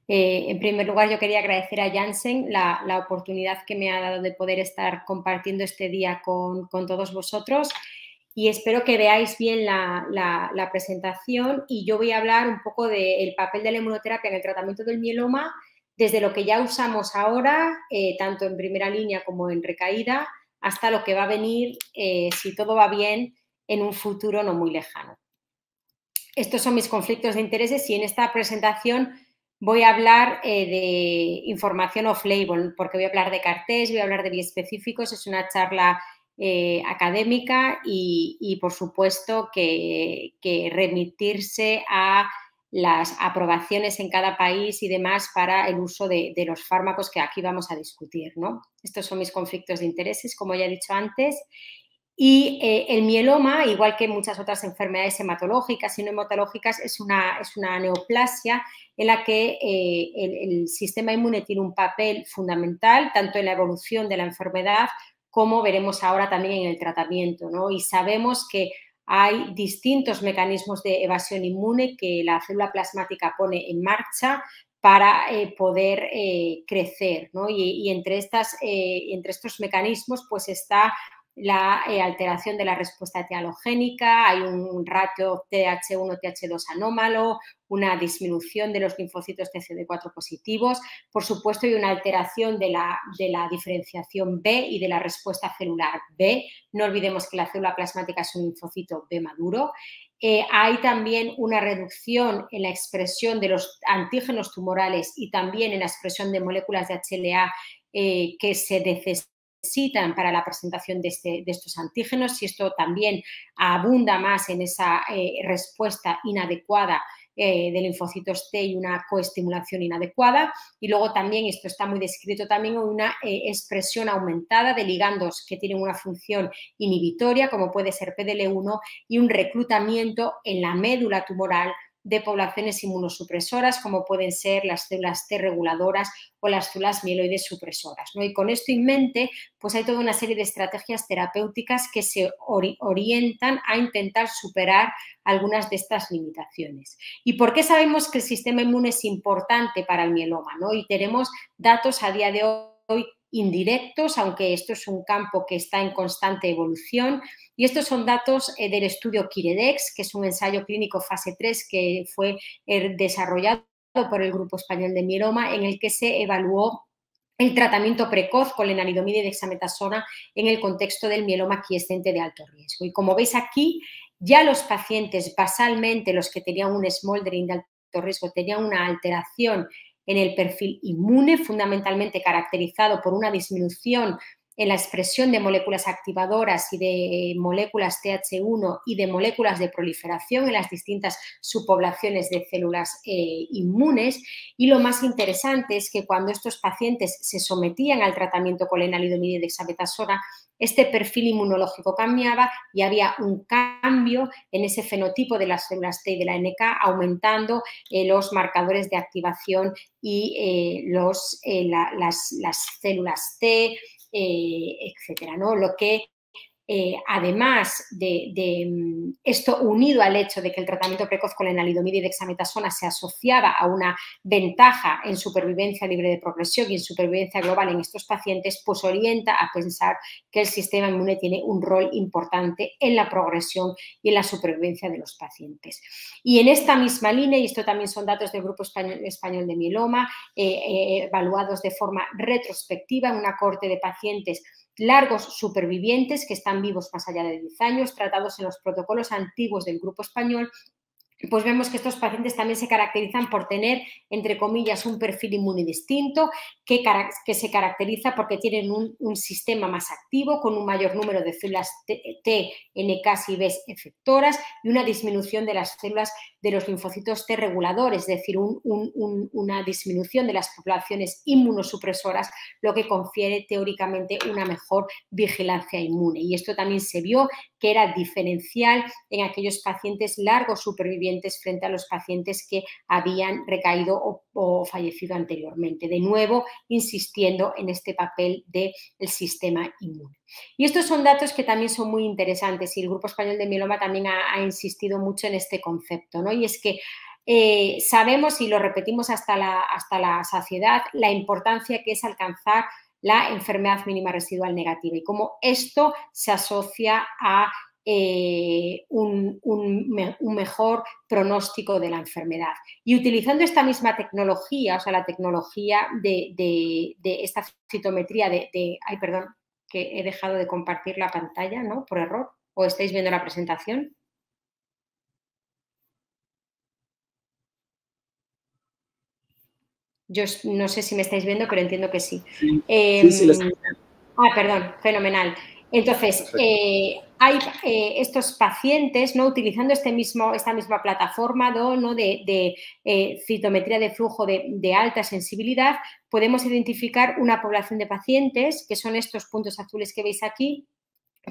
En primer lugar, yo quería agradecer a Janssen la oportunidad que me ha dado de poder estar compartiendo este día con todos vosotros y espero que veáis bien la presentación y yo voy a hablar un poco del papel de la inmunoterapia en el tratamiento del mieloma desde lo que ya usamos ahora, tanto en primera línea como en recaída, hasta lo que va a venir, si todo va bien, en un futuro no muy lejano. Estos son mis conflictos de intereses y en esta presentación voy a hablar de información off-label, porque voy a hablar de CAR-Ts, voy a hablar de biespecíficos, es una charla académica y por supuesto, que remitirse a las aprobaciones en cada país y demás para el uso de los fármacos que aquí vamos a discutir, ¿no? Estos son mis conflictos de intereses, como ya he dicho antes. Y el mieloma, igual que muchas otras enfermedades hematológicas y no hematológicas, es una neoplasia en la que el sistema inmune tiene un papel fundamental, tanto en la evolución de la enfermedad como veremos ahora también en el tratamiento, ¿no? Y sabemos que hay distintos mecanismos de evasión inmune que la célula plasmática pone en marcha para poder crecer, ¿no? Y entre estos mecanismos pues está la alteración de la respuesta T halogénica, hay un ratio TH1-TH2 anómalo, una disminución de los linfocitos TCD4 positivos, por supuesto hay una alteración de la diferenciación B y de la respuesta celular B, no olvidemos que la célula plasmática es un linfocito B maduro. Hay también una reducción en la expresión de los antígenos tumorales y también en la expresión de moléculas de HLA que se necesitan para la presentación de estos antígenos y esto también abunda más en esa respuesta inadecuada de linfocitos T y una coestimulación inadecuada y luego también, esto está muy descrito también, una expresión aumentada de ligandos que tienen una función inhibitoria como puede ser PDL1 y un reclutamiento en la médula tumoral de poblaciones inmunosupresoras como pueden ser las células T reguladoras o las células mieloides supresoras, ¿no? Y con esto en mente, pues hay toda una serie de estrategias terapéuticas que se orientan a intentar superar algunas de estas limitaciones. ¿Y por qué sabemos que el sistema inmune es importante para el mieloma, ¿no? Y tenemos datos a día de hoy indirectos, aunque esto es un campo que está en constante evolución, y estos son datos del estudio Kiredex, que es un ensayo clínico fase 3 que fue desarrollado por el Grupo Español de Mieloma, en el que se evaluó el tratamiento precoz con lenalidomida y dexametasona en el contexto del mieloma quiescente de alto riesgo. Y como veis aquí, ya los pacientes, basalmente los que tenían un smoldering de alto riesgo, tenían una alteración en el perfil inmune, fundamentalmente caracterizado por una disminución en la expresión de moléculas activadoras y de moléculas TH1 y de moléculas de proliferación en las distintas subpoblaciones de células inmunes. Y lo más interesante es que cuando estos pacientes se sometían al tratamiento con lenalidomida y dexametasona, este perfil inmunológico cambiaba y había un cambio en ese fenotipo de las células T y de la NK, aumentando los marcadores de activación y las células T, etcétera, ¿no? Lo que además de esto unido al hecho de que el tratamiento precoz con lenalidomida y dexametasona se asociaba a una ventaja en supervivencia libre de progresión y en supervivencia global en estos pacientes, pues orienta a pensar que el sistema inmune tiene un rol importante en la progresión y en la supervivencia de los pacientes. Y en esta misma línea, y esto también son datos del Grupo Español de Mieloma, evaluados de forma retrospectiva en una cohorte de pacientes largos supervivientes que están vivos más allá de 10 años, tratados en los protocolos antiguos del Grupo Español, pues vemos que estos pacientes también se caracterizan por tener, entre comillas, un perfil inmune distinto que se caracteriza porque tienen un sistema más activo con un mayor número de células T, NK y B efectoras y una disminución de las células de los linfocitos T reguladores, es decir, una disminución de las poblaciones inmunosupresoras, lo que confiere teóricamente una mejor vigilancia inmune. Y esto también se vio que era diferencial en aquellos pacientes largos supervivientes frente a los pacientes que habían recaído o fallecido anteriormente. De nuevo, insistiendo en este papel del sistema inmune. Y estos son datos que también son muy interesantes y el Grupo Español de Mieloma también ha insistido mucho en este concepto, ¿no? Y es que sabemos y lo repetimos hasta la saciedad la importancia que es alcanzar la enfermedad mínima residual negativa y cómo esto se asocia a un mejor pronóstico de la enfermedad. Y utilizando esta misma tecnología, o sea, la tecnología de esta citometría ay, perdón, que he dejado de compartir la pantalla, ¿no? Por error. ¿O estáis viendo la presentación? Yo no sé si me estáis viendo, pero entiendo que sí. Sí, sí, lo estoy viendo. Perdón, fenomenal. Entonces, hay estos pacientes, ¿no? Utilizando esta misma plataforma ¿no? de citometría de flujo de alta sensibilidad, podemos identificar una población de pacientes, que son estos puntos azules que veis aquí,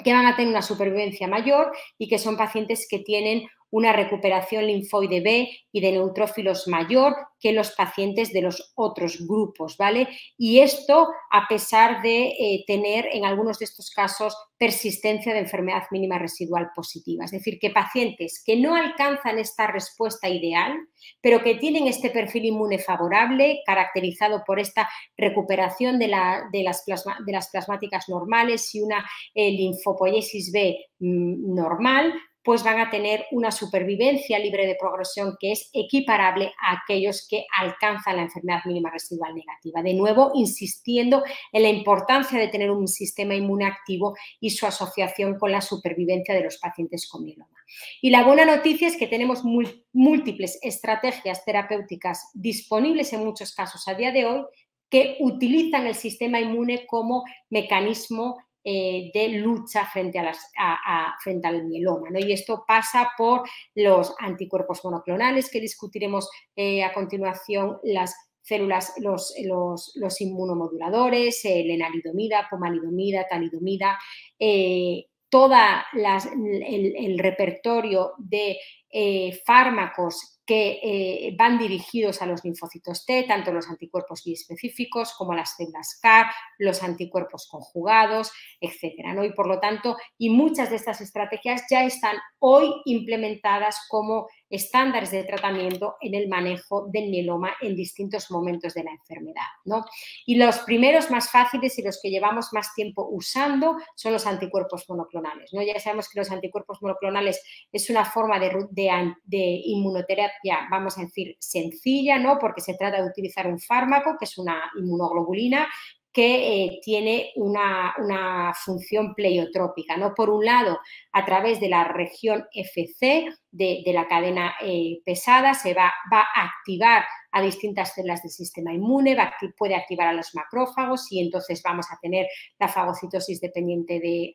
que van a tener una supervivencia mayor y que son pacientes que tienen una recuperación linfoide B y de neutrófilos mayor que los pacientes de los otros grupos, ¿vale? Y esto a pesar de tener en algunos de estos casos persistencia de enfermedad mínima residual positiva. Es decir, que pacientes que no alcanzan esta respuesta ideal, pero que tienen este perfil inmune favorable, caracterizado por esta recuperación de las plasmáticas normales y una linfopoiesis B normal, pues van a tener una supervivencia libre de progresión que es equiparable a aquellos que alcanzan la enfermedad mínima residual negativa. De nuevo, insistiendo en la importancia de tener un sistema inmune activo y su asociación con la supervivencia de los pacientes con mieloma. Y la buena noticia es que tenemos múltiples estrategias terapéuticas disponibles en muchos casos a día de hoy que utilizan el sistema inmune como mecanismo de lucha frente al mieloma, ¿no? Y esto pasa por los anticuerpos monoclonales que discutiremos a continuación, las células, los inmunomoduladores, lenalidomida, pomalidomida, talidomida, todo el repertorio de fármacos que van dirigidos a los linfocitos T, tanto los anticuerpos biespecíficos como las células CAR, los anticuerpos conjugados, etcétera, ¿no? Y por lo tanto, y muchas de estas estrategias ya están hoy implementadas como estándares de tratamiento en el manejo del mieloma en distintos momentos de la enfermedad, ¿no? Y los primeros más fáciles y los que llevamos más tiempo usando son los anticuerpos monoclonales, ¿no? Ya sabemos que los anticuerpos monoclonales es una forma de inmunoterapia, vamos a decir, sencilla, ¿no? Porque se trata de utilizar un fármaco, que es una inmunoglobulina, que tiene una función pleiotrópica, ¿no? Por un lado, a través de la región FC de la cadena pesada, se va a activar a distintas células del sistema inmune, puede activar a los macrófagos y entonces vamos a tener la fagocitosis dependiente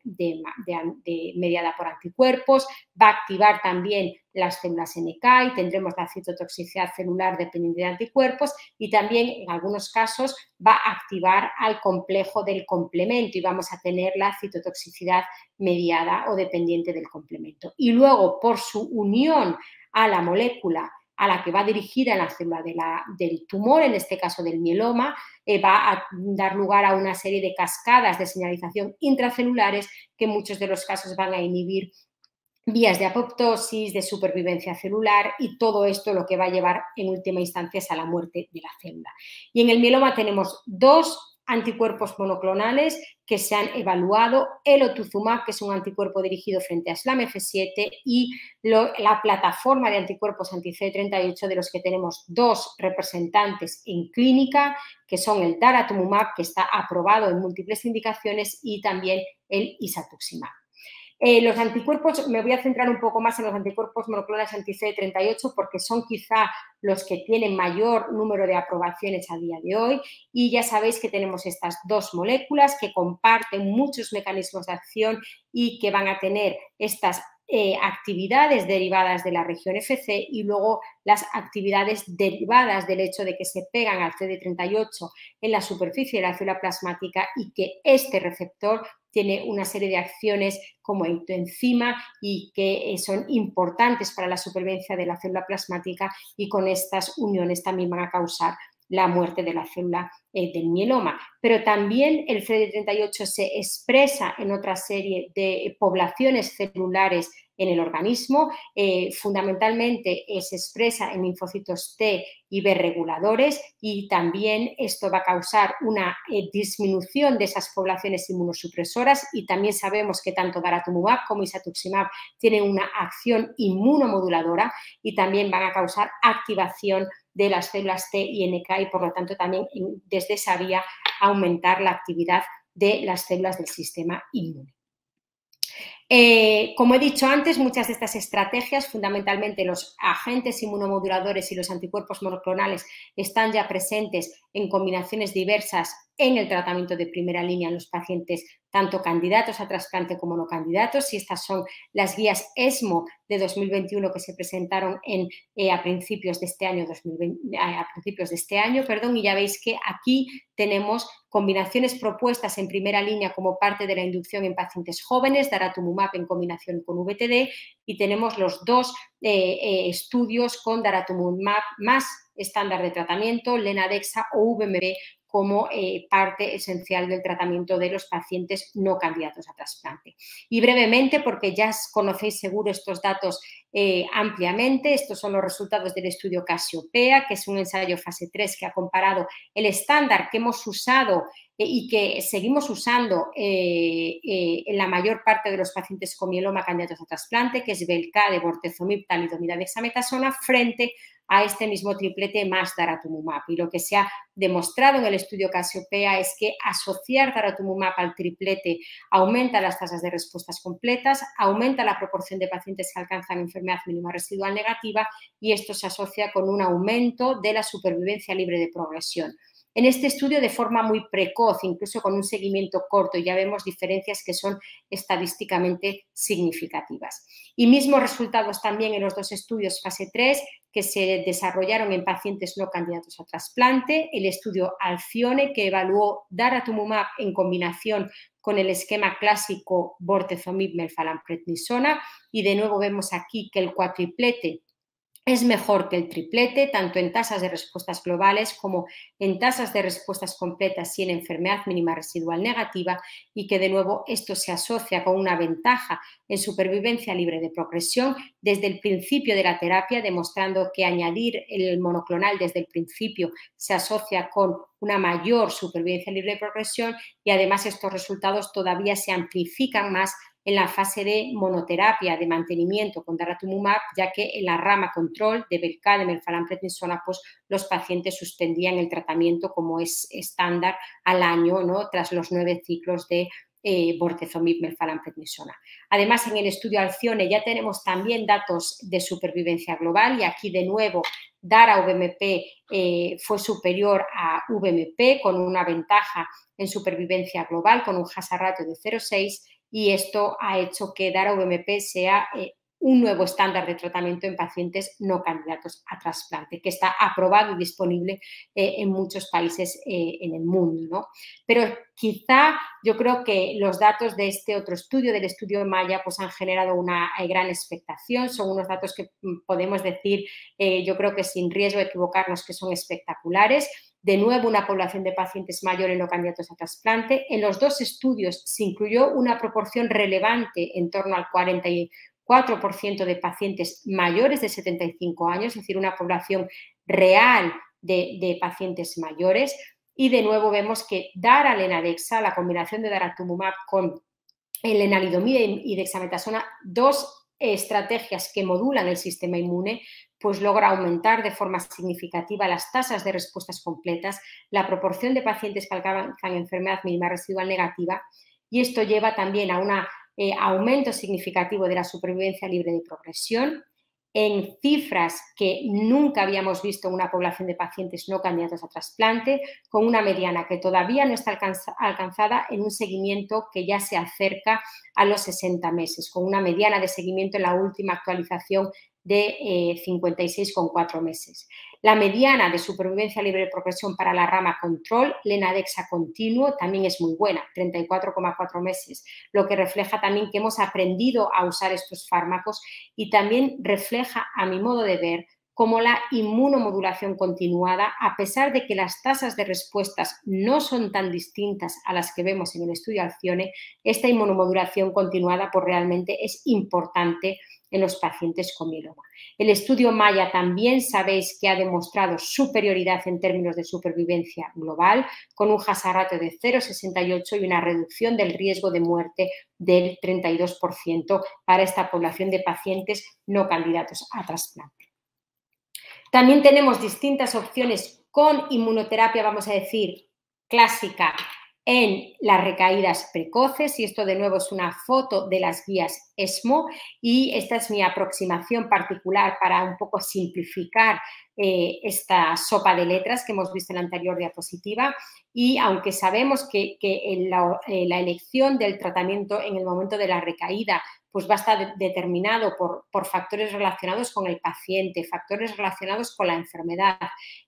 mediada por anticuerpos, va a activar también las células NK y tendremos la citotoxicidad celular dependiente de anticuerpos y también en algunos casos va a activar al complejo del complemento y vamos a tener la citotoxicidad mediada o dependiente del complemento. Y luego, por su unión a la molécula a la que va dirigida la célula del tumor, en este caso del mieloma, va a dar lugar a una serie de cascadas de señalización intracelulares que en muchos de los casos van a inhibir vías de apoptosis, de supervivencia celular y todo esto lo que va a llevar en última instancia es a la muerte de la célula. Y en el mieloma tenemos dos anticuerpos monoclonales que se han evaluado, el elotuzumab, que es un anticuerpo dirigido frente a SLAMF7 y la plataforma de anticuerpos anti-CD38 de los que tenemos dos representantes en clínica, que son el daratumumab, que está aprobado en múltiples indicaciones, y también el isatuximab. Los anticuerpos, me voy a centrar un poco más en los anticuerpos monoclonales anti-CD38 porque son quizá los que tienen mayor número de aprobaciones a día de hoy y ya sabéis que tenemos estas dos moléculas que comparten muchos mecanismos de acción y que van a tener estas actividades derivadas de la región FC y luego las actividades derivadas del hecho de que se pegan al CD38 en la superficie de la célula plasmática y que este receptor tiene una serie de acciones como enzima y que son importantes para la supervivencia de la célula plasmática y con estas uniones también van a causar la muerte de la célula del mieloma. Pero también el CD38 se expresa en otra serie de poblaciones celulares en el organismo. Fundamentalmente se expresa en linfocitos T y B reguladores, y también esto va a causar una disminución de esas poblaciones inmunosupresoras, y también sabemos que tanto daratumumab como isatuximab tienen una acción inmunomoduladora y también van a causar activación de las células T y NK, y por lo tanto también desde esa vía aumentar la actividad de las células del sistema inmune. Como he dicho antes, muchas de estas estrategias, fundamentalmente los agentes inmunomoduladores y los anticuerpos monoclonales, están ya presentes en combinaciones diversas en el tratamiento de primera línea en los pacientes, tanto candidatos a trasplante como no candidatos, y estas son las guías ESMO de 2021 que se presentaron a principios de este año, y ya veis que aquí tenemos combinaciones propuestas en primera línea como parte de la inducción en pacientes jóvenes, daratumumab en combinación con VTD, y tenemos los dos estudios con daratumumab más estándar de tratamiento, Lenadexa o VMP, como parte esencial del tratamiento de los pacientes no candidatos a trasplante. Y brevemente, porque ya conocéis seguro estos datos ampliamente, estos son los resultados del estudio Casiopea, que es un ensayo fase 3 que ha comparado el estándar que hemos usado y que seguimos usando en la mayor parte de los pacientes con mieloma candidatos a trasplante, que es Velcade, bortezomib, talidomida, dexametasona, frente a este mismo triplete más daratumumab. Y lo que se ha demostrado en el estudio Casiopea es que asociar daratumumab al triplete aumenta las tasas de respuestas completas, aumenta la proporción de pacientes que alcanzan enfermedad mínima residual negativa, y esto se asocia con un aumento de la supervivencia libre de progresión. En este estudio de forma muy precoz, incluso con un seguimiento corto, ya vemos diferencias que son estadísticamente significativas. Y mismos resultados también en los dos estudios fase 3 que se desarrollaron en pacientes no candidatos a trasplante, el estudio Alcione, que evaluó daratumumab en combinación con el esquema clásico bortezomib, melphalan, prednisona, y de nuevo vemos aquí que el cuatriplete es mejor que el triplete, tanto en tasas de respuestas globales como en tasas de respuestas completas y en enfermedad mínima residual negativa, y que de nuevo esto se asocia con una ventaja en supervivencia libre de progresión desde el principio de la terapia, demostrando que añadir el monoclonal desde el principio se asocia con una mayor supervivencia libre de progresión, y además estos resultados todavía se amplifican más en la fase de monoterapia de mantenimiento con daratumumab, ya que en la rama control de Velcade, melphalan, prednisona, pues los pacientes suspendían el tratamiento como es estándar al año, ¿no?, tras los 9 ciclos de bortezomib, melphalan, prednisona. Además, en el estudio Alcione ya tenemos también datos de supervivencia global, y aquí de nuevo Dara-VMP fue superior a VMP con una ventaja en supervivencia global con un hazard ratio de 0,6, y esto ha hecho que Dara-VMP sea un nuevo estándar de tratamiento en pacientes no candidatos a trasplante, que está aprobado y disponible en muchos países en el mundo, ¿no? Pero quizá yo creo que los datos de este otro estudio, del estudio Maya, pues han generado una gran expectación. Son unos datos que podemos decir, yo creo que sin riesgo de equivocarnos, que son espectaculares. De nuevo, una población de pacientes mayores no candidatos a trasplante. En los dos estudios se incluyó una proporción relevante, en torno al 44% de pacientes mayores de 75 años, es decir, una población real de pacientes mayores. Y de nuevo vemos que Dara-Lenadexa, la combinación de daratumumab con lenalidomida y dexametasona, dos estrategias que modulan el sistema inmune, pues logra aumentar de forma significativa las tasas de respuestas completas, la proporción de pacientes que alcanzan enfermedad mínima residual negativa, y esto lleva también a un aumento significativo de la supervivencia libre de progresión en cifras que nunca habíamos visto en una población de pacientes no candidatos a trasplante, con una mediana que todavía no está alcanzada en un seguimiento que ya se acerca a los 60 meses, con una mediana de seguimiento en la última actualización de 56,4 meses. La mediana de supervivencia libre de progresión para la rama control, Lenadexa continuo, también es muy buena, 34,4 meses, lo que refleja también que hemos aprendido a usar estos fármacos, y también refleja, a mi modo de ver, como la inmunomodulación continuada, a pesar de que las tasas de respuestas no son tan distintas a las que vemos en el estudio Alcione, esta inmunomodulación continuada pues realmente es importante en los pacientes con mieloma. El estudio Maya también sabéis que ha demostrado superioridad en términos de supervivencia global, con un hazard ratio de 0,68 y una reducción del riesgo de muerte del 32% para esta población de pacientes no candidatos a trasplante. También tenemos distintas opciones con inmunoterapia, vamos a decir, clásica en las recaídas precoces, y esto de nuevo es una foto de las guías ESMO, y esta es mi aproximación particular para un poco simplificar esta sopa de letras que hemos visto en la anterior diapositiva. Y aunque sabemos que la elección del tratamiento en el momento de la recaída pues va a estar determinado por factores relacionados con el paciente, factores relacionados con la enfermedad.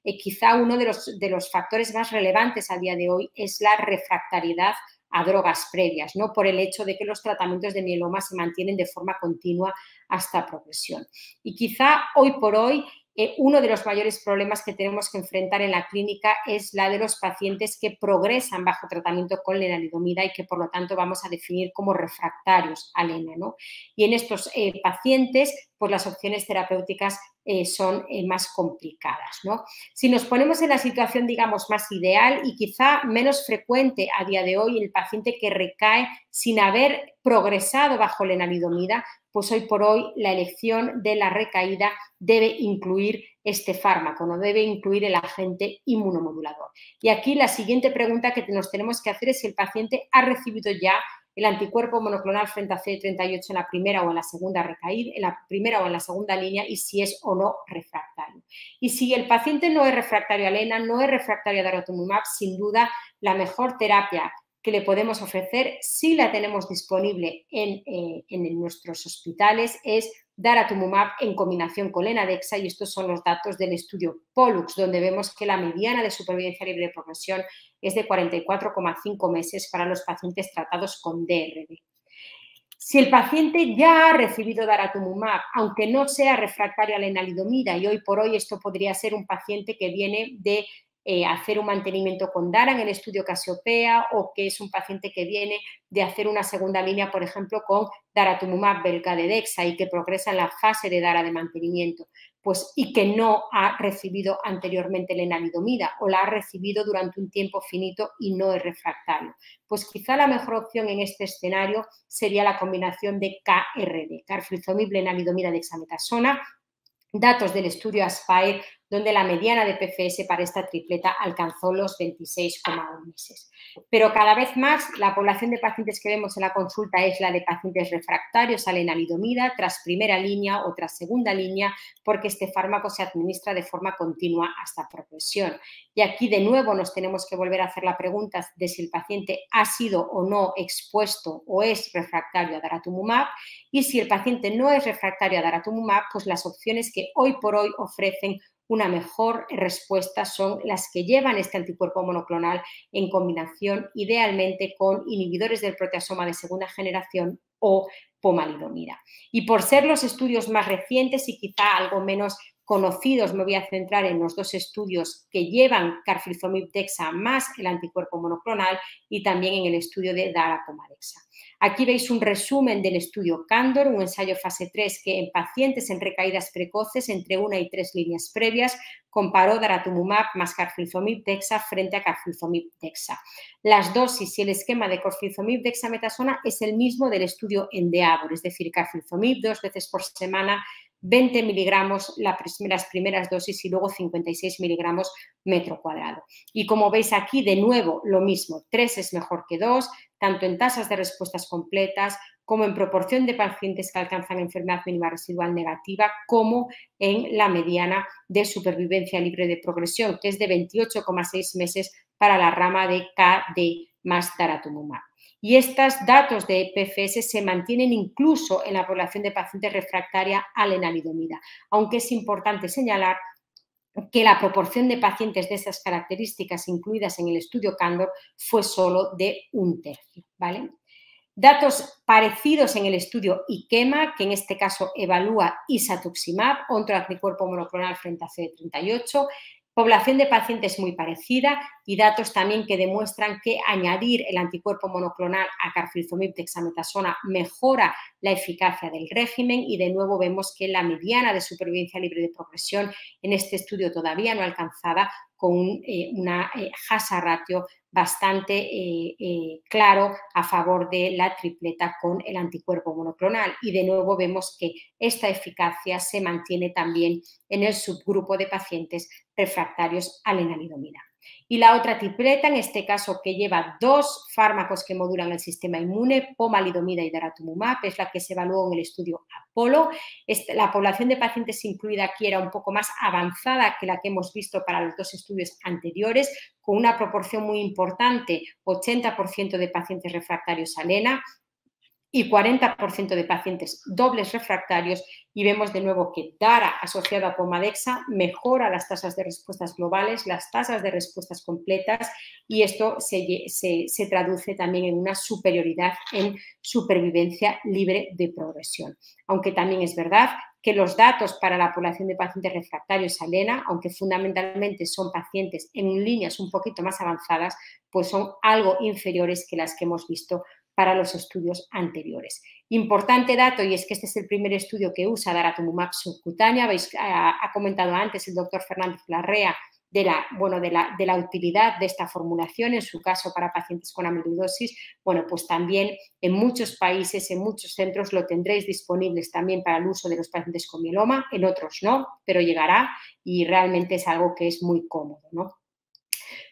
Quizá uno de los factores más relevantes a día de hoy es la refractariedad a drogas previas, ¿no? Por el hecho de que los tratamientos de mieloma se mantienen de forma continua hasta progresión. Y quizá hoy por hoy uno de los mayores problemas que tenemos que enfrentar en la clínica es la de los pacientes que progresan bajo tratamiento con lenalidomida y que, por lo tanto, vamos a definir como refractarios a lena, ¿no? Y en estos pacientes, pues las opciones terapéuticas son más complicadas, ¿no? Si nos ponemos en la situación, digamos, más ideal y quizá menos frecuente a día de hoy, el paciente que recae sin haber progresado bajo lenalidomida, pues hoy por hoy la elección de la recaída debe incluir este fármaco, no debe incluir el agente inmunomodulador. Y aquí la siguiente pregunta que nos tenemos que hacer es si el paciente ha recibido ya el anticuerpo monoclonal frente a CD38 en la primera o en la segunda recaída, en la primera o en la segunda línea, y si es o no refractario. Y si el paciente no es refractario a lena, no es refractario a daratumumab, sin duda la mejor terapia que le podemos ofrecer, si la tenemos disponible en nuestros hospitales, es daratumumab en combinación con Lenadexa, y estos son los datos del estudio Pollux, donde vemos que la mediana de supervivencia libre de progresión es de 44,5 meses para los pacientes tratados con DRD. Si el paciente ya ha recibido daratumumab, aunque no sea refractario a lenalidomida, y hoy por hoy esto podría ser un paciente que viene de hacer un mantenimiento con DARA en el estudio Casiopea, o que es un paciente que viene de hacer una segunda línea, por ejemplo, con daratumumab belcadedexa y que progresa en la fase de DARA de mantenimiento, pues, y que no ha recibido anteriormente lenalidomida o la ha recibido durante un tiempo finito y no es refractario. Pues quizá la mejor opción en este escenario sería la combinación de KRD, carfilzomib, lenalidomida, dexametasona, datos del estudio ASPIRE, donde la mediana de PFS para esta tripleta alcanzó los 26,1 meses. Pero cada vez más la población de pacientes que vemos en la consulta es la de pacientes refractarios a lenalidomida tras primera línea o tras segunda línea, porque este fármaco se administra de forma continua hasta progresión. Y aquí de nuevo nos tenemos que volver a hacer la pregunta de si el paciente ha sido o no expuesto o es refractario a daratumumab, y si el paciente no es refractario a daratumumab, pues las opciones que hoy por hoy ofrecen una mejor respuesta son las que llevan este anticuerpo monoclonal en combinación, idealmente con inhibidores del proteasoma de segunda generación o pomalidomida. Y por ser los estudios más recientes y quizá algo menos conocidos, me voy a centrar en los dos estudios que llevan carfilzomib dexa más el anticuerpo monoclonal, y también en el estudio de daracomadexa. Aquí veis un resumen del estudio Candor, un ensayo fase 3 que en pacientes en recaídas precoces entre 1 y 3 líneas previas comparó daratumumab más carfilzomib dexa frente a carfilzomib dexa. Las dosis y el esquema de carfilzomib dexametasona es el mismo del estudio Endeavor, es decir, carfilzomib 2 veces por semana, 20 miligramos las primeras dosis y luego 56 miligramos metro cuadrado. Y como veis aquí, de nuevo, lo mismo, 3 es mejor que 2, tanto en tasas de respuestas completas como en proporción de pacientes que alcanzan enfermedad mínima residual negativa, como en la mediana de supervivencia libre de progresión, que es de 28,6 meses para la rama de KD más daratumumab. Y estos datos de PFS se mantienen incluso en la población de pacientes refractaria a lenalidomida, aunque es importante señalar que la proporción de pacientes de esas características incluidas en el estudio Candor fue solo de 1/3, ¿vale? Datos parecidos en el estudio IKEMA, que en este caso evalúa isatuximab, otro anticuerpo monoclonal frente a CD38, población de pacientes muy parecida y datos también que demuestran que añadir el anticuerpo monoclonal a carfilzomib dexametasona mejora la eficacia del régimen y de nuevo vemos que la mediana de supervivencia libre de progresión en este estudio todavía no alcanzada con una hazard ratio bastante claro a favor de la tripleta con el anticuerpo monoclonal y de nuevo vemos que esta eficacia se mantiene también en el subgrupo de pacientes refractarios a lenalidomida. Y la otra tripleta, en este caso que lleva dos fármacos que modulan el sistema inmune, pomalidomida y daratumumab, es la que se evaluó en el estudio Apollo. La población de pacientes incluida aquí era un poco más avanzada que la que hemos visto para los dos estudios anteriores, con una proporción muy importante, 80% de pacientes refractarios a lena y 40% de pacientes dobles refractarios y vemos de nuevo que DARA asociado a Pomadexa mejora las tasas de respuestas globales, las tasas de respuestas completas y esto se traduce también en una superioridad en supervivencia libre de progresión. Aunque también es verdad que los datos para la población de pacientes refractarios a lena, aunque fundamentalmente son pacientes en líneas un poquito más avanzadas, pues son algo inferiores que las que hemos visto para los estudios anteriores. Importante dato, y es que este es el primer estudio que usa daratumumab subcutánea. Ha comentado antes el doctor Fernández Larrea de la utilidad de esta formulación, en su caso para pacientes con amiloidosis. Bueno, pues también en muchos países, en muchos centros lo tendréis disponibles también para el uso de los pacientes con mieloma, en otros no, pero llegará y realmente es algo que es muy cómodo, ¿no?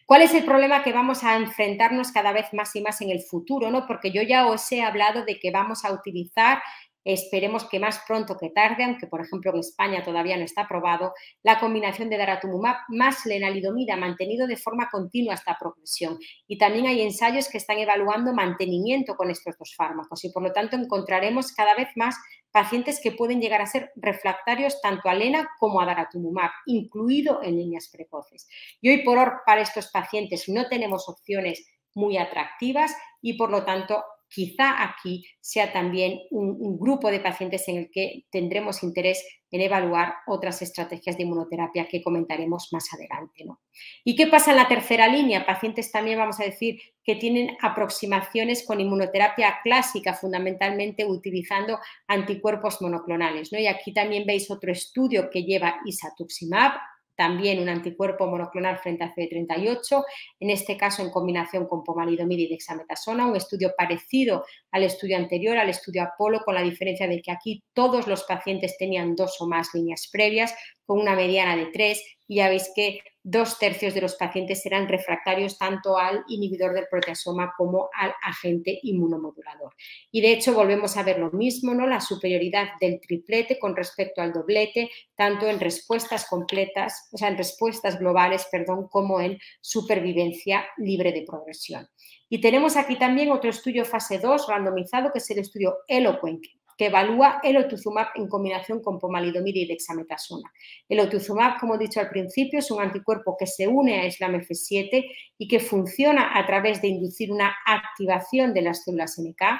¿Cuál es el problema que vamos a enfrentarnos cada vez más y más en el futuro, ¿no? Porque yo ya os he hablado de que vamos a utilizar, esperemos que más pronto que tarde, aunque por ejemplo en España todavía no está aprobado, la combinación de daratumumab más lenalidomida mantenido de forma continua hasta progresión. Y también hay ensayos que están evaluando mantenimiento con estos dos fármacos y por lo tanto encontraremos cada vez más pacientes que pueden llegar a ser refractarios tanto a lena como a daratumumab, incluido en líneas precoces. Y hoy por hoy para estos pacientes no tenemos opciones muy atractivas y por lo tanto quizá aquí sea también un grupo de pacientes en el que tendremos interés en evaluar otras estrategias de inmunoterapia que comentaremos más adelante, ¿no? ¿Y qué pasa en la tercera línea? Pacientes también vamos a decir que tienen aproximaciones con inmunoterapia clásica, fundamentalmente utilizando anticuerpos monoclonales, ¿no? Y aquí también veis otro estudio que lleva isatuximab, también un anticuerpo monoclonal frente a CD38, en este caso en combinación con pomalidomida y dexametasona, un estudio parecido al estudio anterior, al estudio Apollo, con la diferencia de que aquí todos los pacientes tenían 2 o más líneas previas, con una mediana de 3, y ya veis que 2/3 de los pacientes eran refractarios tanto al inhibidor del proteasoma como al agente inmunomodulador. Y de hecho volvemos a ver lo mismo, ¿no? La superioridad del triplete con respecto al doblete, tanto en respuestas completas, o sea, en respuestas globales, perdón, como en supervivencia libre de progresión. Y tenemos aquí también otro estudio fase 2 randomizado, que es el estudio ELOQUENT, que evalúa elotuzumab en combinación con pomalidomida y dexametasona. Elotuzumab, como he dicho al principio, es un anticuerpo que se une a Islam F7 y que funciona a través de inducir una activación de las células NK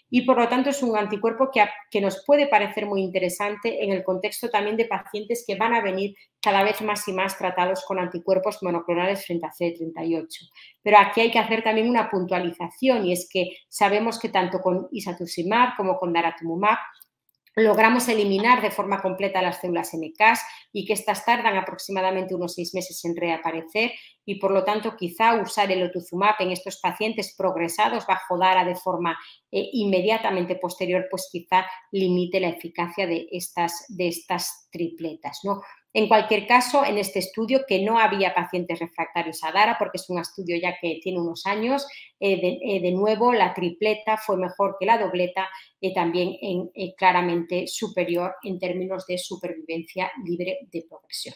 y por lo tanto es un anticuerpo que nos puede parecer muy interesante en el contexto también de pacientes que van a venir cada vez más y más tratados con anticuerpos monoclonales frente a CD38. Pero aquí hay que hacer también una puntualización y es que sabemos que tanto con isatuximab como con daratumumab logramos eliminar de forma completa las células NK y que estas tardan aproximadamente unos 6 meses en reaparecer y por lo tanto quizá usar el elotuzumab en estos pacientes progresados bajo DARA de forma inmediatamente posterior pues quizá limite la eficacia de estas tripletas, ¿no? En cualquier caso, en este estudio, que no había pacientes refractarios a DARA, porque es un estudio ya que tiene unos años, de nuevo la tripleta fue mejor que la dobleta, también claramente superior en términos de supervivencia libre de progresión.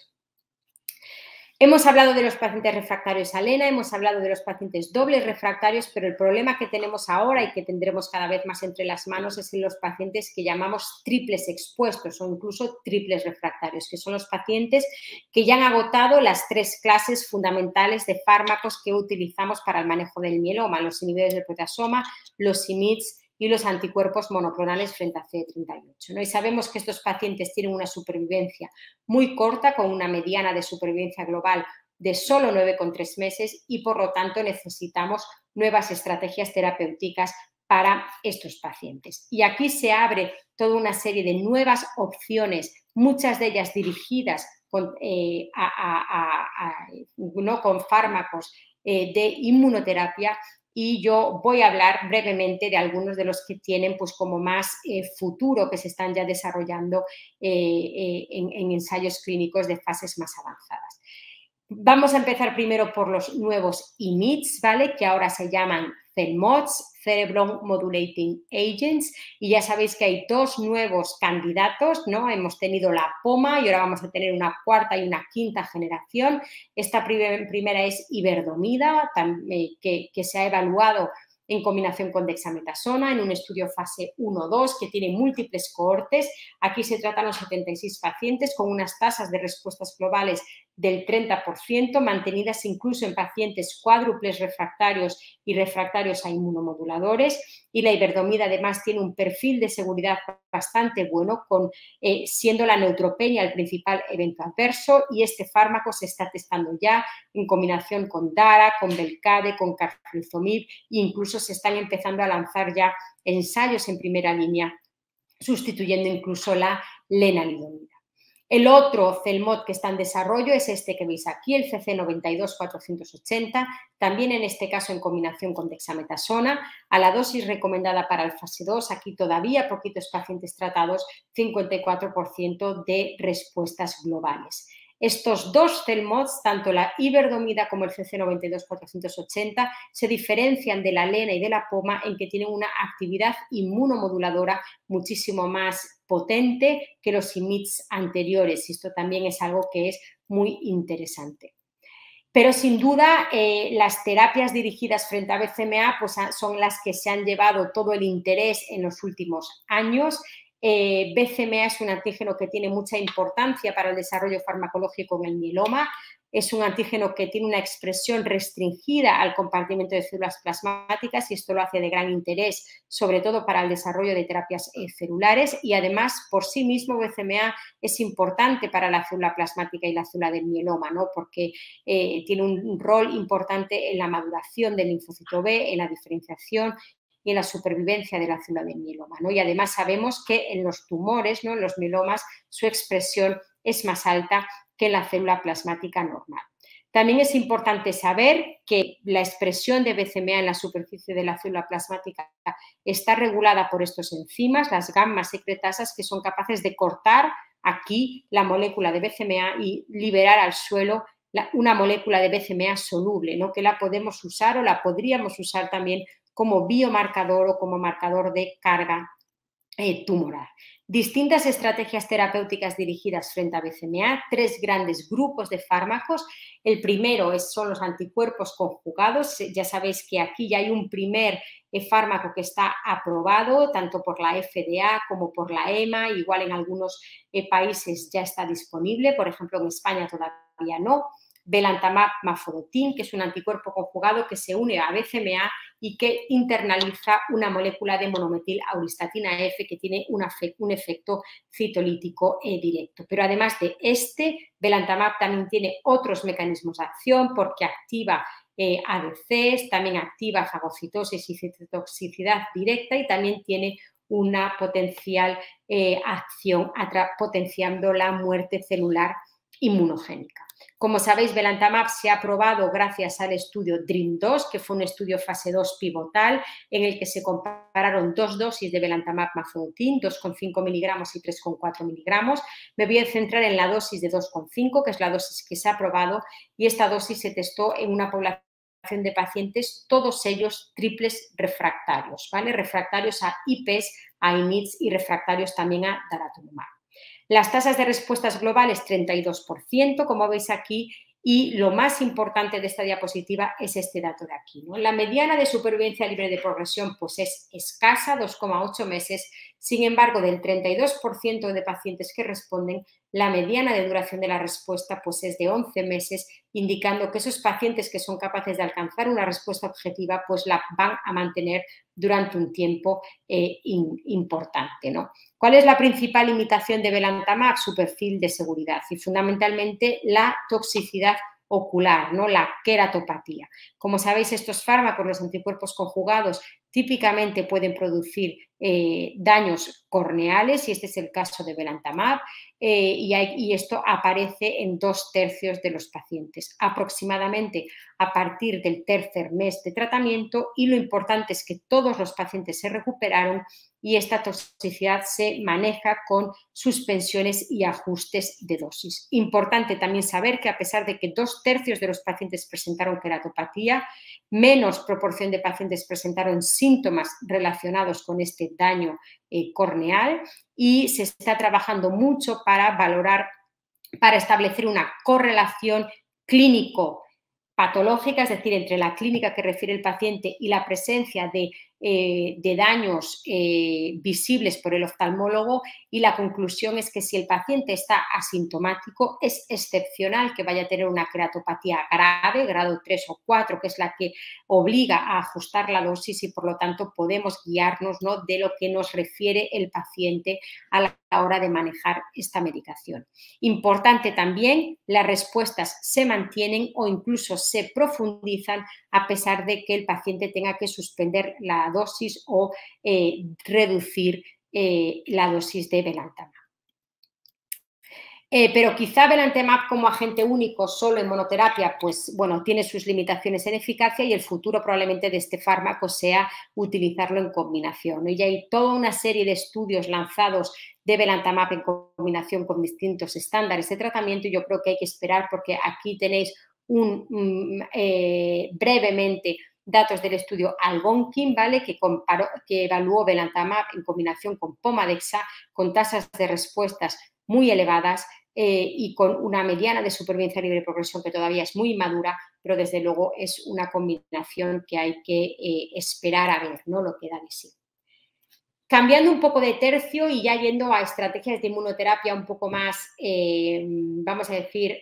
Hemos hablado de los pacientes refractarios a lena, hemos hablado de los pacientes dobles refractarios, pero el problema que tenemos ahora y que tendremos cada vez más entre las manos es en los pacientes que llamamos triples expuestos o incluso triples refractarios, que son los pacientes que ya han agotado las 3 clases fundamentales de fármacos que utilizamos para el manejo del mieloma, los inhibidores del proteasoma, los IMiDs y los anticuerpos monoclonales frente a CD38, ¿no? Y sabemos que estos pacientes tienen una supervivencia muy corta, con una mediana de supervivencia global de solo 9,3 meses y, por lo tanto, necesitamos nuevas estrategias terapéuticas para estos pacientes. Y aquí se abre toda una serie de nuevas opciones, muchas de ellas dirigidas ¿no? con fármacos de inmunoterapia, y yo voy a hablar brevemente de algunos de los que tienen pues, como más futuro, que se están ya desarrollando en ensayos clínicos de fases más avanzadas. Vamos a empezar primero por los nuevos IMiDs, ¿vale? Que ahora se llaman CELMoDs, Cereblon Modulating Agents, y ya sabéis que hay dos nuevos candidatos, ¿no? Hemos tenido la POMA y ahora vamos a tener una cuarta y una quinta generación. Esta primera es iberdomida, que se ha evaluado en combinación con dexametasona en un estudio fase 1-2 que tiene múltiples cohortes. Aquí se tratan los 76 pacientes con unas tasas de respuestas globales del 30%, mantenidas incluso en pacientes cuádruples refractarios y refractarios a inmunomoduladores. Y la iberdomida además tiene un perfil de seguridad bastante bueno, siendo la neutropenia el principal evento adverso, y este fármaco se está testando ya en combinación con DARA, con Velcade, con carfilzomib, e incluso se están empezando a lanzar ya ensayos en primera línea, sustituyendo incluso la lenalidomida. El otro CELMoD que está en desarrollo es este que veis aquí, el CC92-480, también en este caso en combinación con dexametasona, a la dosis recomendada para el fase 2, aquí todavía poquitos pacientes tratados, 54% de respuestas globales. Estos dos CELMoDs, tanto la iberdomida como el CC92-480, se diferencian de la lena y de la POMA en que tienen una actividad inmunomoduladora muchísimo más potente que los IMiDs anteriores, y esto también es algo que es muy interesante. Pero sin duda las terapias dirigidas frente a BCMA pues, son las que se han llevado todo el interés en los últimos años. BCMA es un antígeno que tiene mucha importancia para el desarrollo farmacológico en el mieloma. Es un antígeno que tiene una expresión restringida al compartimento de células plasmáticas, y esto lo hace de gran interés, sobre todo para el desarrollo de terapias celulares, y además por sí mismo BCMA es importante para la célula plasmática y la célula del mieloma, ¿no? Porque tiene un rol importante en la maduración del linfocito B, en la diferenciación y en la supervivencia de la célula del mieloma, ¿no? Y además sabemos que en los tumores, ¿no? En los mielomas, su expresión es más alta que en la célula plasmática normal. También es importante saber que la expresión de BCMA en la superficie de la célula plasmática está regulada por estos enzimas, las gamma secretasas, que son capaces de cortar aquí la molécula de BCMA y liberar al suelo una molécula de BCMA soluble, ¿no? Que la podemos usar o la podríamos usar también como biomarcador o como marcador de carga tumoral. Distintas estrategias terapéuticas dirigidas frente a BCMA, tres grandes grupos de fármacos. El primero son los anticuerpos conjugados. Ya sabéis que aquí ya hay un primer fármaco que está aprobado tanto por la FDA como por la EMA, igual en algunos países ya está disponible, por ejemplo en España todavía no. Belantamab mafodotin, que es un anticuerpo conjugado que se une a BCMA y que internaliza una molécula de monometil-auristatina F que tiene un efecto citolítico directo. Pero además de belantamab también tiene otros mecanismos de acción porque activa ADCs, también activa fagocitosis y citotoxicidad directa, y también tiene una potencial acción potenciando la muerte celular inmunogénica. Como sabéis, belantamab se ha aprobado gracias al estudio DREAMM-2, que fue un estudio fase 2 pivotal en el que se compararon dos dosis de belantamab mafodotin, 2,5 miligramos y 3,4 miligramos. Me voy a centrar en la dosis de 2,5, que es la dosis que se ha aprobado, y esta dosis se testó en una población de pacientes, todos ellos triples refractarios, ¿vale? Refractarios a IPES, a IMiDs y refractarios también a daratumumab. Las tasas de respuestas globales, 32%, como veis aquí, y lo más importante de esta diapositiva es este dato de aquí, ¿no? La mediana de supervivencia libre de progresión pues es escasa, 2,8 meses. Sin embargo, del 32% de pacientes que responden, la mediana de duración de la respuesta pues es de 11 meses, indicando que esos pacientes que son capaces de alcanzar una respuesta objetiva pues la van a mantener durante un tiempo importante, ¿no? ¿Cuál es la principal limitación de belantamab? Su perfil de seguridad y fundamentalmente la toxicidad ocular, ¿no? La queratopatía. Como sabéis, estos fármacos, los anticuerpos conjugados, típicamente pueden producir daños corneales, y este es el caso de belantamab, y esto aparece en 2/3 de los pacientes, aproximadamente a partir del tercer mes de tratamiento, y lo importante es que todos los pacientes se recuperaron y esta toxicidad se maneja con suspensiones y ajustes de dosis. Importante también saber que a pesar de que 2/3 de los pacientes presentaron queratopatía, menos proporción de pacientes presentaron síntomas relacionados con este daño corneal, y se está trabajando mucho para valorar, para establecer una correlación clínico-patológica, es decir, entre la clínica que refiere el paciente y la presencia de daños visibles por el oftalmólogo, y la conclusión es que si el paciente está asintomático es excepcional que vaya a tener una queratopatía grave, grado 3 o 4, que es la que obliga a ajustar la dosis, y por lo tanto podemos guiarnos, ¿no?, de lo que nos refiere el paciente a la hora de manejar esta medicación. Importante también, las respuestas se mantienen o incluso se profundizan a pesar de que el paciente tenga que suspender la dosis o reducir la dosis de belantamab. Pero quizá belantamab como agente único solo en monoterapia, pues bueno, tiene sus limitaciones en eficacia, y el futuro probablemente de este fármaco sea utilizarlo en combinación, ¿no? Y hay toda una serie de estudios lanzados de belantamab en combinación con distintos estándares de tratamiento, y yo creo que hay que esperar, porque aquí tenéis brevemente datos del estudio Algonquin, ¿vale?, que evaluó belantamab en combinación con Pomadexa con tasas de respuestas muy elevadas y con una mediana de supervivencia libre de progresión que todavía es muy inmadura, pero desde luego es una combinación que hay que esperar a ver, ¿no?, lo que da de sí. Cambiando un poco de tercio y ya yendo a estrategias de inmunoterapia un poco más, vamos a decir,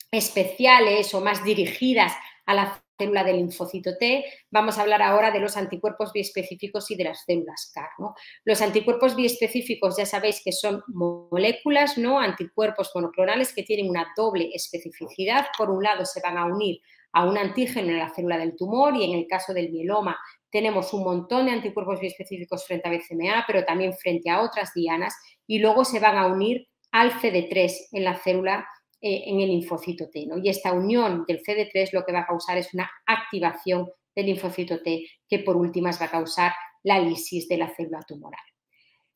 especiales o más dirigidas a la célula del linfocito T, vamos a hablar ahora de los anticuerpos biespecíficos y de las células CAR, ¿no? Los anticuerpos biespecíficos ya sabéis que son moléculas, ¿no?, anticuerpos monoclonales que tienen una doble especificidad. Por un lado, se van a unir a un antígeno en la célula del tumor, y en el caso del mieloma tenemos un montón de anticuerpos biespecíficos frente a BCMA, pero también frente a otras dianas, y luego se van a unir al CD3 en la célula en el linfocito T, ¿no? Y esta unión del CD3 lo que va a causar es una activación del linfocito T, que por últimas va a causar la lisis de la célula tumoral.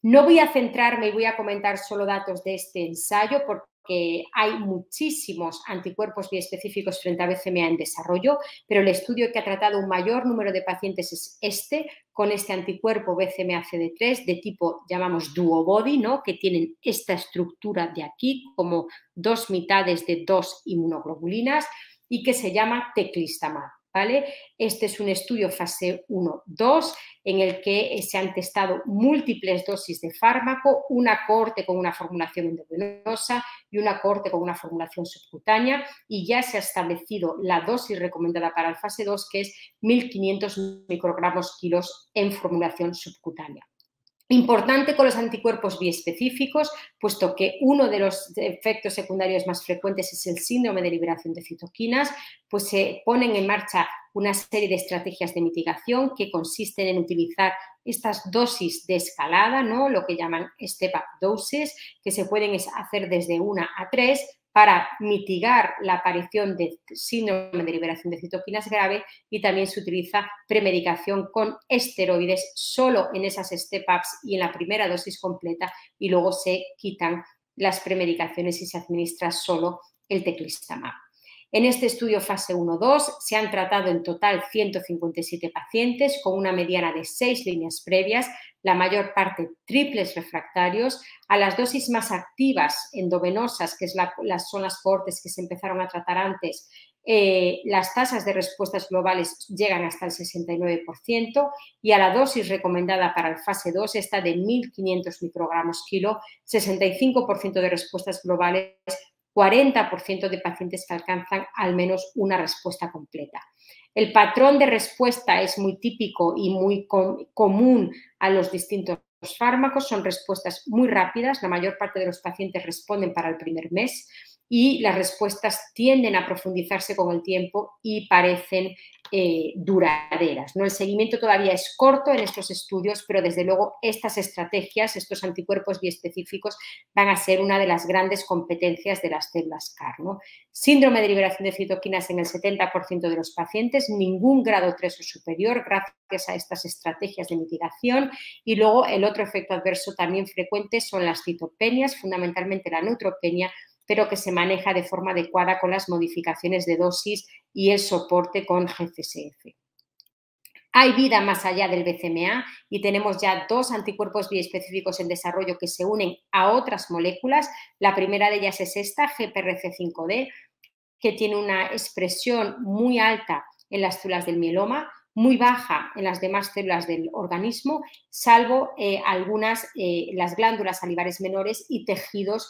No voy a centrarme y voy a comentar solo datos de este ensayo, porque hay muchísimos anticuerpos biespecíficos frente a BCMA en desarrollo, pero el estudio que ha tratado un mayor número de pacientes es este, con este anticuerpo BCMA-CD3 de tipo, llamamos duobody, ¿no?, que tienen esta estructura de aquí, como dos mitades de dos inmunoglobulinas, y que se llama teclistamab, ¿vale? Este es un estudio fase 1-2 en el que se han testado múltiples dosis de fármaco, una cohorte con una formulación endovenosa y una cohorte con una formulación subcutánea, y ya se ha establecido la dosis recomendada para el fase 2, que es 1.500 microgramos kilos en formulación subcutánea. Importante con los anticuerpos biespecíficos, puesto que uno de los efectos secundarios más frecuentes es el síndrome de liberación de citoquinas, pues se ponen en marcha una serie de estrategias de mitigación que consisten en utilizar estas dosis de escalada, ¿no?, lo que llaman step-up doses, que se pueden hacer desde 1 a 3 para mitigar la aparición de síndrome de liberación de citoquinas grave, y también se utiliza premedicación con esteroides solo en esas step-ups y en la primera dosis completa, y luego se quitan las premedicaciones y se administra solo el teclistamab. En este estudio fase 1-2 se han tratado en total 157 pacientes con una mediana de 6 líneas previas, la mayor parte triples refractarios. A las dosis más activas endovenosas, que son las cohortes que se empezaron a tratar antes, las tasas de respuestas globales llegan hasta el 69% y a la dosis recomendada para el fase 2 está de 1.500 microgramos kilo, 65% de respuestas globales, 40% de pacientes que alcanzan al menos una respuesta completa. El patrón de respuesta es muy típico y muy común a los distintos fármacos, son respuestas muy rápidas, la mayor parte de los pacientes responden para el primer mes y las respuestas tienden a profundizarse con el tiempo y parecen duraderas, ¿no? El seguimiento todavía es corto en estos estudios, pero desde luego estas estrategias, estos anticuerpos biespecíficos van a ser una de las grandes competencias de las células CAR, ¿no? Síndrome de liberación de citoquinas en el 70% de los pacientes, ningún grado 3 o superior gracias a estas estrategias de mitigación. Y luego el otro efecto adverso también frecuente son las citopenias, fundamentalmente la neutropenia, pero que se maneja de forma adecuada con las modificaciones de dosis y el soporte con GCSF. Hay vida más allá del BCMA y tenemos ya 2 anticuerpos biespecíficos en desarrollo que se unen a otras moléculas. La primera de ellas es esta, GPRC5D, que tiene una expresión muy alta en las células del mieloma, muy baja en las demás células del organismo, salvo algunas, las glándulas salivares menores y tejidos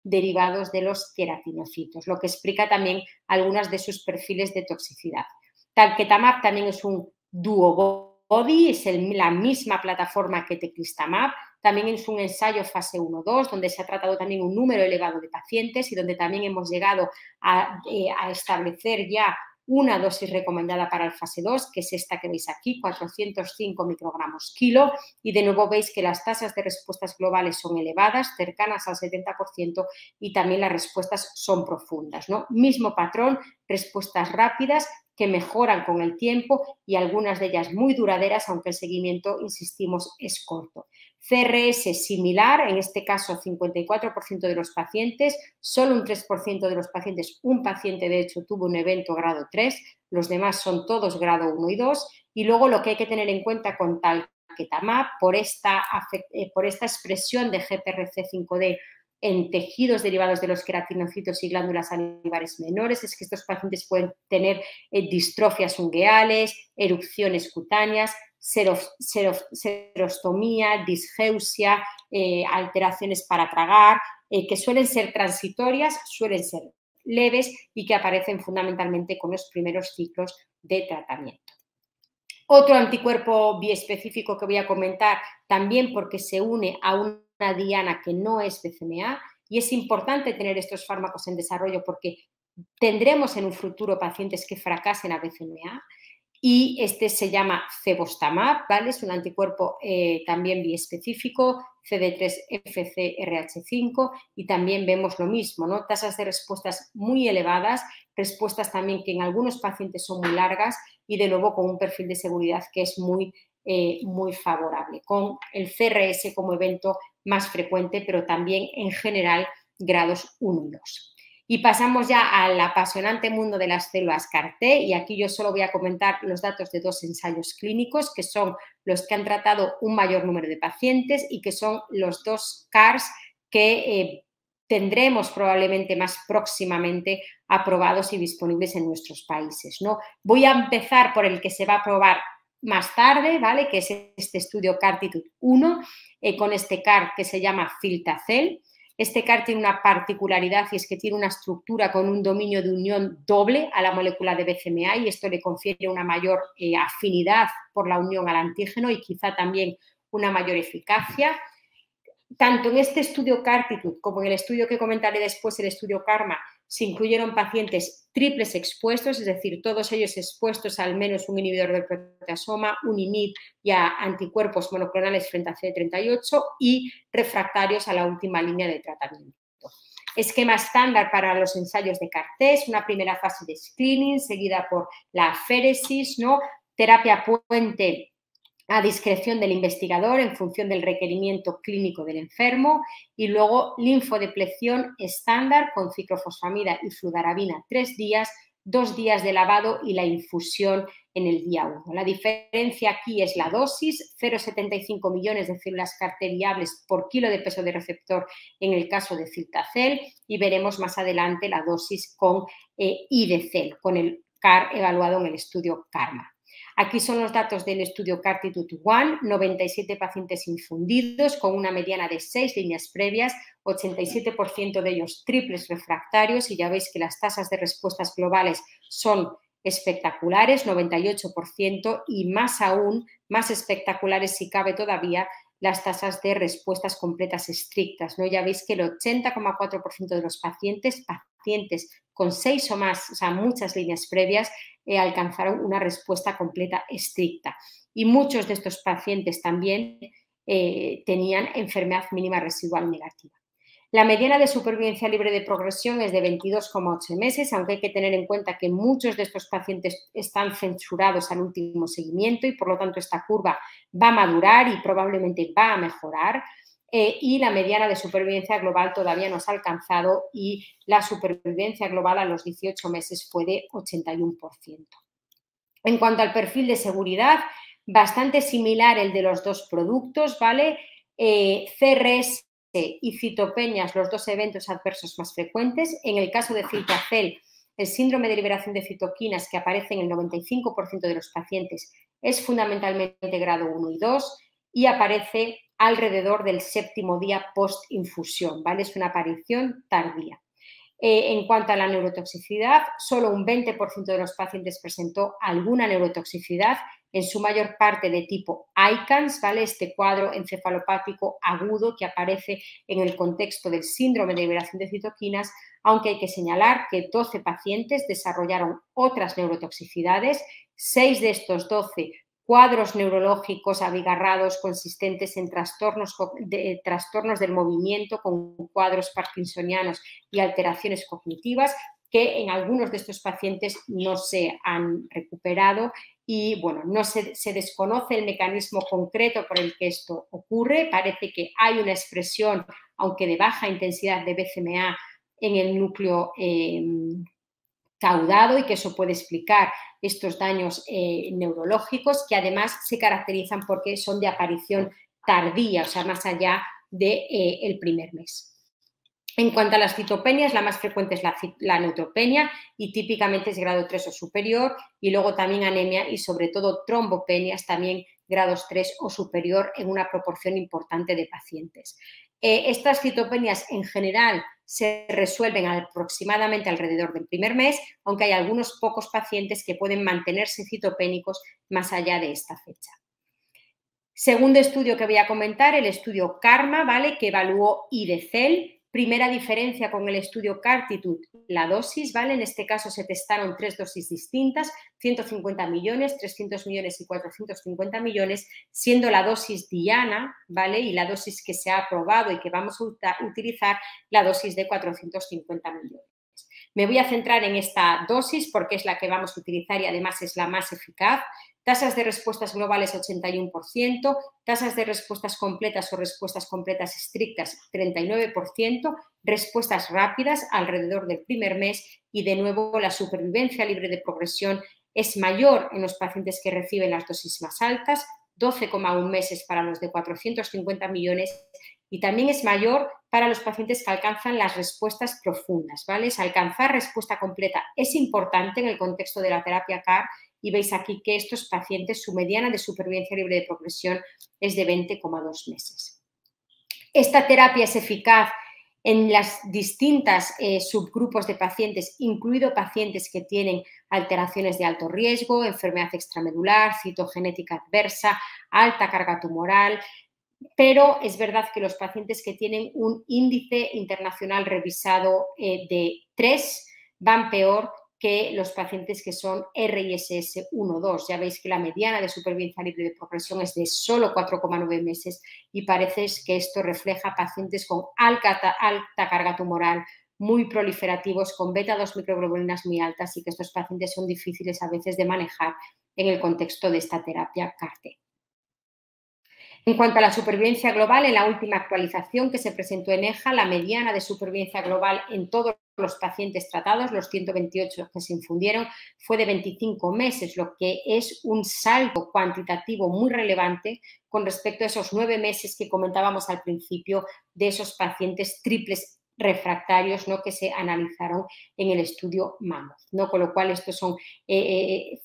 derivados de los queratinocitos, lo que explica también algunas de sus perfiles de toxicidad. Talquetamab también es un duobody, es la misma plataforma que teclistamab, también es un ensayo fase 1-2, donde se ha tratado también un número elevado de pacientes y donde también hemos llegado a establecer ya una dosis recomendada para el fase 2, que es esta que veis aquí, 405 microgramos kilo, y de nuevo veis que las tasas de respuestas globales son elevadas, cercanas al 70%, y también las respuestas son profundas, ¿no? Mismo patrón, respuestas rápidas que mejoran con el tiempo y algunas de ellas muy duraderas, aunque el seguimiento, insistimos, es corto. CRS similar, en este caso 54% de los pacientes, solo un 3% de los pacientes, un paciente de hecho tuvo un evento grado 3, los demás son todos grado 1 y 2, y luego lo que hay que tener en cuenta con talquetamab, por esta expresión de GPRC5D en tejidos derivados de los queratinocitos y glándulas salivares menores, es que estos pacientes pueden tener distrofias ungueales, erupciones cutáneas, serostomía, disgeusia, alteraciones para tragar, que suelen ser transitorias, suelen ser leves y que aparecen fundamentalmente con los primeros ciclos de tratamiento. Otro anticuerpo biespecífico que voy a comentar también porque se une a una diana que no es BCMA y es importante tener estos fármacos en desarrollo porque tendremos en un futuro pacientes que fracasen a BCMA. Y este se llama cebostamab, ¿vale? Es un anticuerpo también biespecífico, CD3-FcRH5, y también vemos lo mismo, ¿no? Tasas de respuestas muy elevadas, respuestas también que en algunos pacientes son muy largas y de nuevo con un perfil de seguridad que es muy favorable, con el CRS como evento más frecuente, pero también en general grados 1 y 2. Y pasamos ya al apasionante mundo de las células CAR-T y aquí yo solo voy a comentar los datos de 2 ensayos clínicos que son los que han tratado un mayor número de pacientes y que son los 2 CARs que tendremos probablemente más próximamente aprobados y disponibles en nuestros países, ¿no? Voy a empezar por el que se va a aprobar más tarde, ¿vale? Que es este estudio CARTITUDE-1 con este CAR que se llama Filtacel. Este CAR tiene una particularidad y es que tiene una estructura con un dominio de unión doble a la molécula de BCMA y esto le confiere una mayor afinidad por la unión al antígeno y quizá también una mayor eficacia. Tanto en este estudio CARTITUDE como en el estudio que comentaré después, el estudio KARMA, se incluyeron pacientes triples expuestos, es decir, todos ellos expuestos a al menos un inhibidor del proteasoma, un IMiD y a anticuerpos monoclonales frente a CD38 y refractarios a la última línea de tratamiento. Esquema estándar para los ensayos de CAR-T es una primera fase de screening seguida por la aféresis, ¿no? Terapia puente a discreción del investigador en función del requerimiento clínico del enfermo y luego linfodeplección estándar con ciclofosfamida y fludarabina 3 días, 2 días de lavado y la infusión en el día 1. La diferencia aquí es la dosis, 0,75 millones de células CAR T viables por kilo de peso de receptor en el caso de Cilta-Cel, y veremos más adelante la dosis con Ide-Cel, con el CAR evaluado en el estudio KARMA. Aquí son los datos del estudio CARTITUDE-1, 97 pacientes infundidos con una mediana de 6 líneas previas, 87% de ellos triples refractarios, y ya veis que las tasas de respuestas globales son espectaculares, 98%, y más aún, más espectaculares si cabe todavía, las tasas de respuestas completas estrictas, ¿no? Ya veis que el 80,4% de los pacientes con 6 o más, o sea, muchas líneas previas, alcanzaron una respuesta completa estricta. Y muchos de estos pacientes también tenían enfermedad mínima residual negativa. La mediana de supervivencia libre de progresión es de 22,8 meses, aunque hay que tener en cuenta que muchos de estos pacientes están censurados al último seguimiento y, por lo tanto, esta curva va a madurar y probablemente va a mejorar. Y la mediana de supervivencia global todavía no se ha alcanzado, y la supervivencia global a los 18 meses fue de 81%. En cuanto al perfil de seguridad, bastante similar el de los dos productos, ¿vale? CRS y citopenias, los dos eventos adversos más frecuentes. En el caso de Cilta-Cel, el síndrome de liberación de citoquinas, que aparece en el 95% de los pacientes, es fundamentalmente grado 1 y 2 y aparece alrededor del 7º día post-infusión, ¿vale? Es una aparición tardía. En cuanto a la neurotoxicidad, solo un 20% de los pacientes presentó alguna neurotoxicidad, en su mayor parte de tipo ICANS, ¿vale? Este cuadro encefalopático agudo que aparece en el contexto del síndrome de liberación de citoquinas, aunque hay que señalar que 12 pacientes desarrollaron otras neurotoxicidades, 6 de estos 12 cuadros neurológicos abigarrados consistentes en trastornos del movimiento con cuadros parkinsonianos y alteraciones cognitivas, que en algunos de estos pacientes no se han recuperado y, bueno, no se desconoce el mecanismo concreto por el que esto ocurre. Parece que hay una expresión, aunque de baja intensidad, de BCMA en el núcleo caudado, y que eso puede explicar estos daños neurológicos, que además se caracterizan porque son de aparición tardía, o sea, más allá del primer mes. En cuanto a las citopenias, la más frecuente es la neutropenia y típicamente es grado 3 o superior, y luego también anemia y sobre todo trombopenias, también grados 3 o superior en una proporción importante de pacientes. Estas citopenias en general se resuelven aproximadamente alrededor del primer mes, aunque hay algunos pocos pacientes que pueden mantenerse citopénicos más allá de esta fecha. Segundo estudio que voy a comentar, el estudio KARMA, ¿vale? Que evaluó Ide-Cel. Primera diferencia con el estudio CARTITUDE, la dosis, ¿vale? En este caso se testaron 3 dosis distintas, 150 millones, 300 millones y 450 millones, siendo la dosis diana, ¿vale? Y la dosis que se ha aprobado y que vamos a utilizar, la dosis de 450 millones. Me voy a centrar en esta dosis porque es la que vamos a utilizar y además es la más eficaz. Tasas de respuestas globales 81%, tasas de respuestas completas o respuestas completas estrictas 39%, respuestas rápidas alrededor del primer mes, y de nuevo la supervivencia libre de progresión es mayor en los pacientes que reciben las dosis más altas, 12,1 meses para los de 450 millones, y también es mayor para los pacientes que alcanzan las respuestas profundas, ¿vale? Alcanzar respuesta completa es importante en el contexto de la terapia CAR, y veis aquí que estos pacientes, su mediana de supervivencia libre de progresión es de 20,2 meses. Esta terapia es eficaz en las distintas subgrupos de pacientes, incluido pacientes que tienen alteraciones de alto riesgo, enfermedad extramedular, citogenética adversa, alta carga tumoral, pero es verdad que los pacientes que tienen un índice internacional revisado de 3 van peor que los pacientes que son RISS 1-2. Ya veis que la mediana de supervivencia libre de progresión es de solo 4,9 meses y parece que esto refleja pacientes con alta carga tumoral, muy proliferativos, con beta-2 microglobulinas muy altas, y que estos pacientes son difíciles a veces de manejar en el contexto de esta terapia CAR-T. En cuanto a la supervivencia global, en la última actualización que se presentó en EJA, la mediana de supervivencia global en todos los pacientes tratados, los 128 que se infundieron, fue de 25 meses, lo que es un salto cuantitativo muy relevante con respecto a esos 9 meses que comentábamos al principio de esos pacientes triples refractarios, ¿no?, que se analizaron en el estudio Mammoth, ¿no? Con lo cual estos son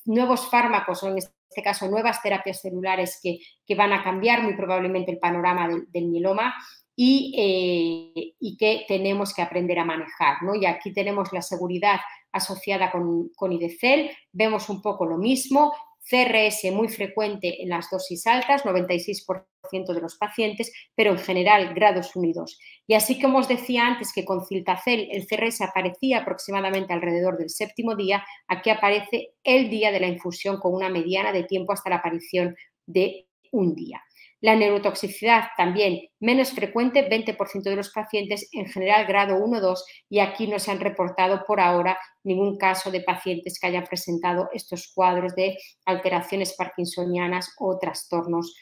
nuevos fármacos, o en este caso nuevas terapias celulares que van a cambiar muy probablemente el panorama del mieloma y que tenemos que aprender a manejar, ¿no? Y aquí tenemos la seguridad asociada con IDECEL, vemos un poco lo mismo, CRS muy frecuente en las dosis altas, 96% de los pacientes, pero en general grados 1 y 2. Y así como os decía antes que con Ciltacel el CRS aparecía aproximadamente alrededor del 7º día, aquí aparece el día de la infusión con una mediana de tiempo hasta la aparición de un día. La neurotoxicidad también menos frecuente, 20% de los pacientes, en general grado 1-2, y aquí no se han reportado por ahora ningún caso de pacientes que hayan presentado estos cuadros de alteraciones parkinsonianas o trastornos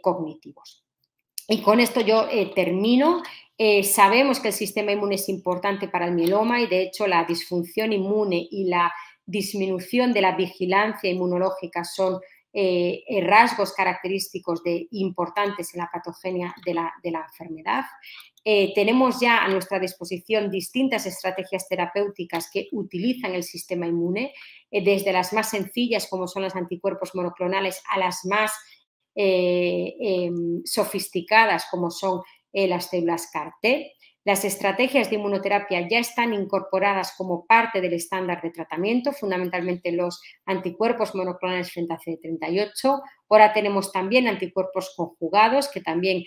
cognitivos. Y con esto yo termino. Sabemos que el sistema inmune es importante para el mieloma y, de hecho, la disfunción inmune y la disminución de la vigilancia inmunológica son rasgos característicos importantes en la patogenia de la enfermedad. Tenemos ya a nuestra disposición distintas estrategias terapéuticas que utilizan el sistema inmune, desde las más sencillas, como son los anticuerpos monoclonales, a las más sofisticadas, como son las células CAR-T. Las estrategias de inmunoterapia ya están incorporadas como parte del estándar de tratamiento, fundamentalmente los anticuerpos monoclonales frente a CD38. Ahora tenemos también anticuerpos conjugados, que también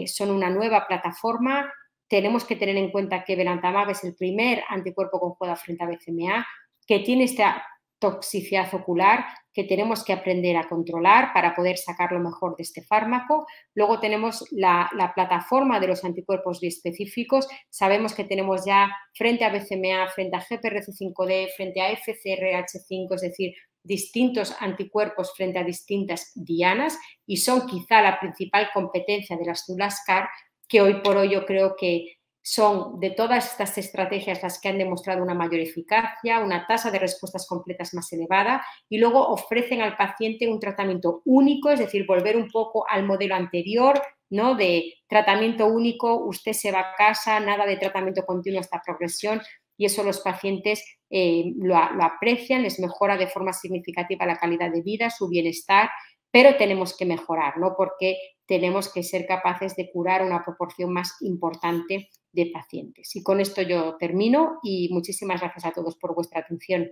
son una nueva plataforma. Tenemos que tener en cuenta que belantamab es el primer anticuerpo conjugado frente a BCMA, que tiene esta toxicidad ocular que tenemos que aprender a controlar para poder sacar lo mejor de este fármaco. Luego tenemos la plataforma de los anticuerpos biespecíficos. Sabemos que tenemos ya frente a BCMA, frente a GPRC5D, frente a FCRH5, es decir, distintos anticuerpos frente a distintas dianas, y son quizá la principal competencia de las células CAR, que hoy por hoy yo creo que son de todas estas estrategias las que han demostrado una mayor eficacia, una tasa de respuestas completas más elevada, y luego ofrecen al paciente un tratamiento único, es decir, volver un poco al modelo anterior, ¿no?, de tratamiento único, usted se va a casa, nada de tratamiento continuo hasta progresión, y eso los pacientes lo aprecian, les mejora de forma significativa la calidad de vida, su bienestar, pero tenemos que mejorar, ¿no?, porque tenemos que ser capaces de curar una proporción más importante de pacientes. Y con esto yo termino y muchísimas gracias a todos por vuestra atención.